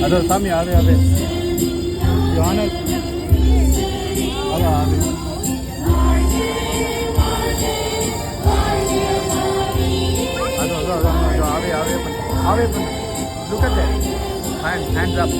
அதோ சாமி அது அது யானை அதான் அது அதோ அதோ அதோ அதோ ஆவே ஆவே பண்ணு look at that hands up